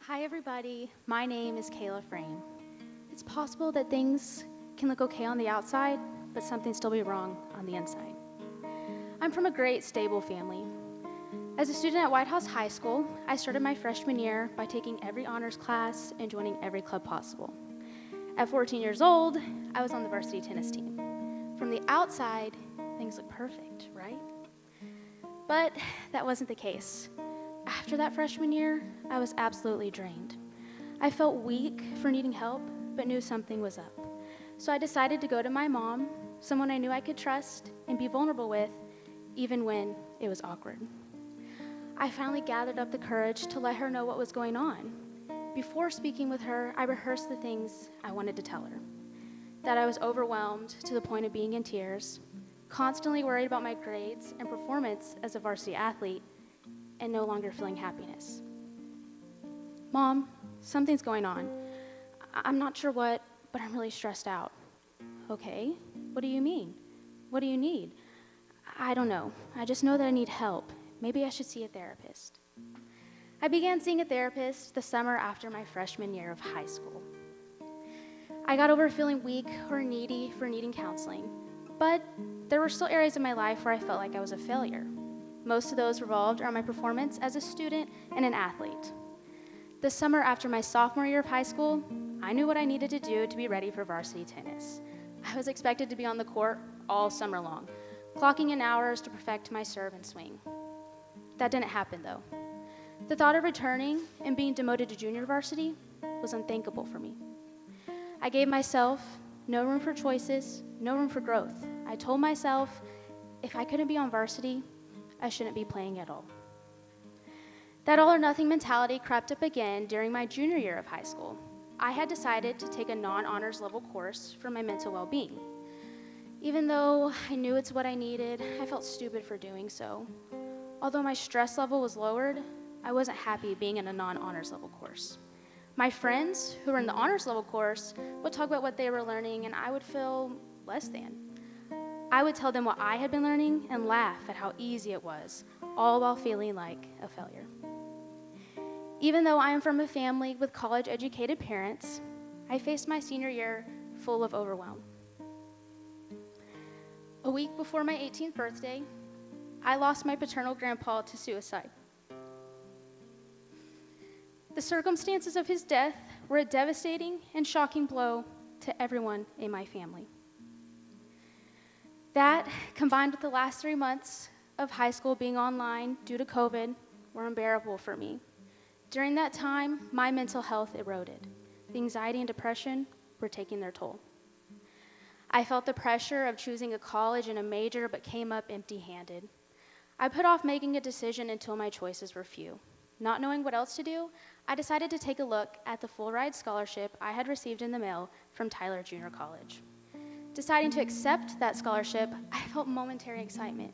Hi everybody, my name is Kaila Fraim. It's possible that things can look okay on the outside, but something still be wrong on the inside. I'm from a great, stable family. As a student at Whitehouse High School, I started my freshman year by taking every honors class and joining every club possible. At 14 years old, I was on the varsity tennis team. From the outside, things look perfect, right? But that wasn't the case. After that freshman year, I was absolutely drained. I felt weak for needing help, but knew something was up. So I decided to go to my mom, someone I knew I could trust and be vulnerable with, even when it was awkward. I finally gathered up the courage to let her know what was going on. Before speaking with her, I rehearsed the things I wanted to tell her. That I was overwhelmed to the point of being in tears, constantly worried about my grades and performance as a varsity athlete, and no longer feeling happiness. Mom, something's going on. I'm not sure what, but I'm really stressed out. Okay, what do you mean? What do you need? I don't know. I just know that I need help. Maybe I should see a therapist. I began seeing a therapist the summer after my freshman year of high school. I got over feeling weak or needy for needing counseling, but there were still areas of my life where I felt like I was a failure. Most of those revolved around my performance as a student and an athlete. The summer after my sophomore year of high school, I knew what I needed to do to be ready for varsity tennis. I was expected to be on the court all summer long, clocking in hours to perfect my serve and swing. That didn't happen, though. The thought of returning and being demoted to junior varsity was unthinkable for me. I gave myself no room for choices, no room for growth. I told myself if I couldn't be on varsity, I shouldn't be playing at all. That all or nothing mentality crept up again during my junior year of high school. I had decided to take a non-honors level course for my mental well-being. Even though I knew it's what I needed, I felt stupid for doing so. Although my stress level was lowered, I wasn't happy being in a non-honors level course. My friends who were in the honors level course would talk about what they were learning, and I would feel less than. I would tell them what I had been learning and laugh at how easy it was, all while feeling like a failure. Even though I am from a family with college-educated parents, I faced my senior year full of overwhelm. A week before my 18th birthday, I lost my paternal grandpa to suicide. The circumstances of his death were a devastating and shocking blow to everyone in my family. That, combined with the last 3 months of high school being online due to COVID, were unbearable for me. During that time, my mental health eroded. The anxiety and depression were taking their toll. I felt the pressure of choosing a college and a major, but came up empty-handed. I put off making a decision until my choices were few. Not knowing what else to do, I decided to take a look at the full-ride scholarship I had received in the mail from Tyler Junior College. Deciding to accept that scholarship, I felt momentary excitement.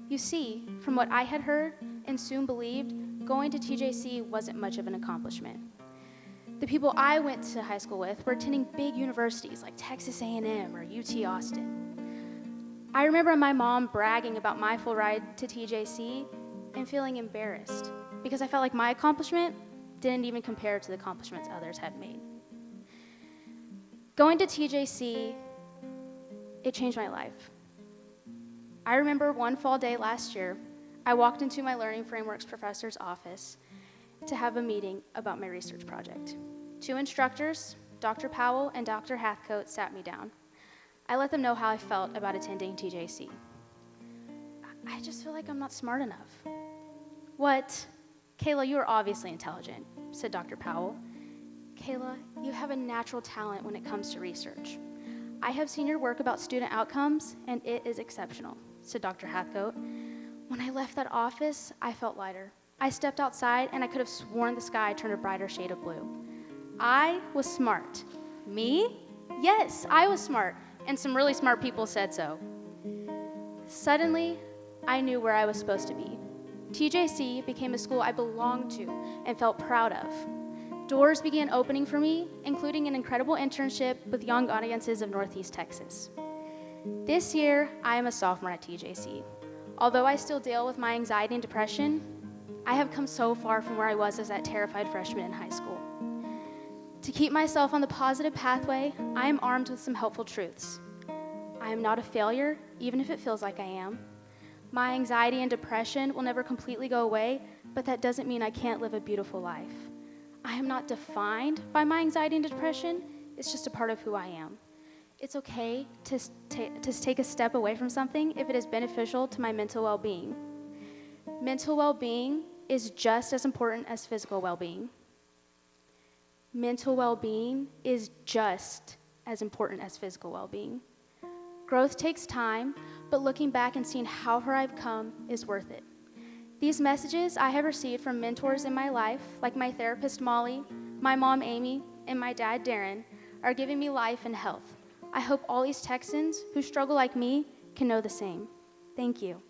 You see, from what I had heard and soon believed, going to TJC wasn't much of an accomplishment. The people I went to high school with were attending big universities like Texas A&M or UT Austin. I remember my mom bragging about my full ride to TJC and feeling embarrassed because I felt like my accomplishment didn't even compare to the accomplishments others had made. Going to TJC, it changed my life. I remember one fall day last year, I walked into my Learning Frameworks professor's office to have a meeting about my research project. 2 instructors, Dr. Powell and Dr. Hathcote, sat me down. I let them know how I felt about attending TJC. I just feel like I'm not smart enough. What? Kaila, you are obviously intelligent, said Dr. Powell. Kaila, you have a natural talent when it comes to research. I have seen your work about student outcomes, and it is exceptional, said Dr. Hathcote. When I left that office, I felt lighter. I stepped outside, and I could have sworn the sky turned a brighter shade of blue. I was smart. Me? Yes, I was smart, and some really smart people said so. Suddenly, I knew where I was supposed to be. TJC became a school I belonged to and felt proud of. Doors began opening for me, including an incredible internship with young audiences of Northeast Texas. This year, I am a sophomore at TJC. Although I still deal with my anxiety and depression, I have come so far from where I was as that terrified freshman in high school. To keep myself on the positive pathway, I am armed with some helpful truths. I am not a failure, even if it feels like I am. My anxiety and depression will never completely go away, but that doesn't mean I can't live a beautiful life. I am not defined by my anxiety and depression. It's just a part of who I am. It's okay to take a step away from something if it is beneficial to my mental well-being. Mental well-being is just as important as physical well-being. Mental well-being is just as important as physical well-being. Growth takes time, but looking back and seeing how far I've come is worth it. These messages I have received from mentors in my life, like my therapist Molly, my mom Amy, and my dad Darren, are giving me life and health. I hope all East Texans who struggle like me can know the same. Thank you.